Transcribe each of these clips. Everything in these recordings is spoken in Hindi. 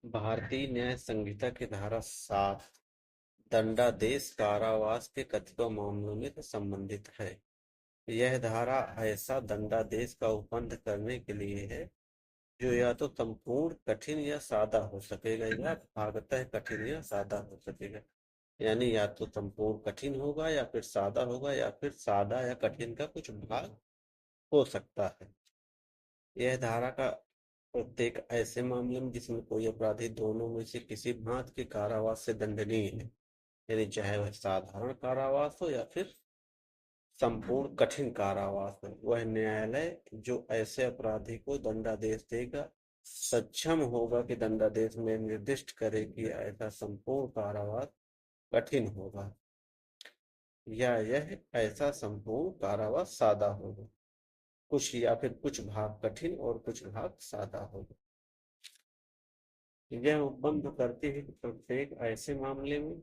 भारतीय न्याय संहिता की धारा 7 दंडादेश कारावास के कतिपय मामलों में संबंधित है। यह धारा ऐसा दंडादेश का उपबंध करने के लिए है जो या तो संपूर्ण कठिन या सादा हो सकेगा या भागतः कठिन या सादा हो सकेगा। यानी या तो संपूर्ण कठिन होगा या फिर सादा होगा या फिर सादा या कठिन का कुछ भाग हो सकता है। यह धारा का प्रत्येक ऐसे मामले में जिसमें कोई अपराधी दोनों में से किसी भांति के कारावास से दंडनीय है, यानी चाहे वह साधारण कारावास हो या फिर संपूर्ण कठिन कारावास हो, वह न्यायालय जो ऐसे अपराधी को दंडादेश देगा सक्षम होगा कि दंडादेश में निर्दिष्ट करे कि ऐसा संपूर्ण कारावास कठिन होगा या यह ऐसा संपूर्ण कारावास सादा होगा। कुछ या फिर कुछ भाग कठिन और कुछ भाग सादा होगा। यह उपबंध करती है कि प्रत्येक ऐसे मामले में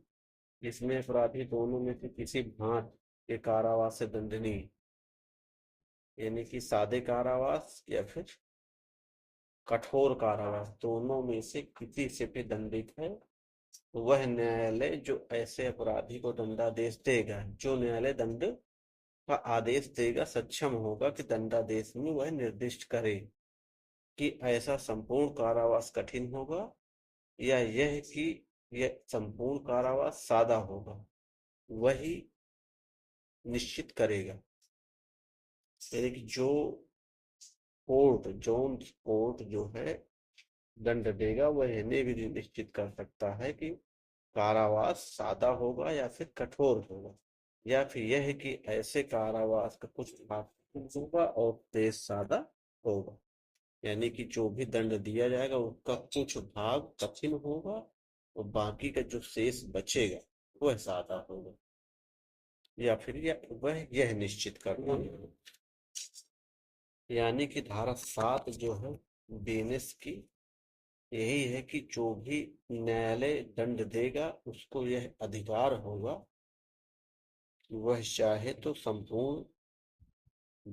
जिसमें अपराधी दोनों में से किसी भांति के कारावास से दंडनीय, यानी कि सादे कारावास या फिर कठोर कारावास, दोनों में से किसी से भी दंडित है, वह न्यायालय जो ऐसे अपराधी को दंडादेश देगा, जो न्यायालय दंड का आदेश देगा, सक्षम होगा कि दंडादेश में वह निर्दिष्ट करे कि ऐसा संपूर्ण कारावास कठिन होगा या यह कि यह संपूर्ण कारावास सादा होगा, वही निश्चित करेगा। यानी कि जो जोन कोर्ट जो है दंड देगा वह इन्हें भी निश्चित कर सकता है कि कारावास सादा होगा या फिर कठोर होगा, या फिर यह है कि ऐसे कारावास का कुछ भाग कठिन होगा और देश सादा होगा। यानी कि जो भी दंड दिया जाएगा उसका कुछ भाग कठिन होगा और बाकी का जो शेष बचेगा वह सादा होगा, या फिर वह यह निश्चित करना। यानी कि धारा 7 जो है बीएनएस की यही है कि जो भी न्यायालय दंड देगा उसको यह अधिकार होगा कि वह चाहे तो संपूर्ण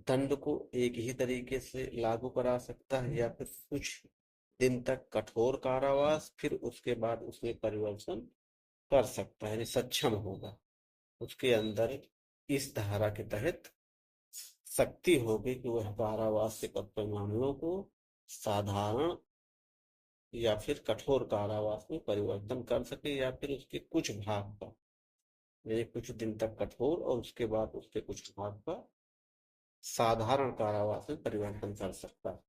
दंड को एक ही तरीके से लागू करा सकता है या फिर कुछ दिन तक कठोर कारावास, फिर उसके बाद उसमें परिवर्तन कर सकता है, यानी सक्षम होगा। उसके अंदर इस धारा के तहत शक्ति होगी कि वह कारावास के कतिपय मामलों को साधारण या फिर कठोर कारावास में परिवर्तन कर सके या फिर उसके कुछ भाग का, यानी कुछ दिन तक कठोर और उसके बाद उसके कुछ भाग का साधारण कारावास में परिवर्तन कर सकता है।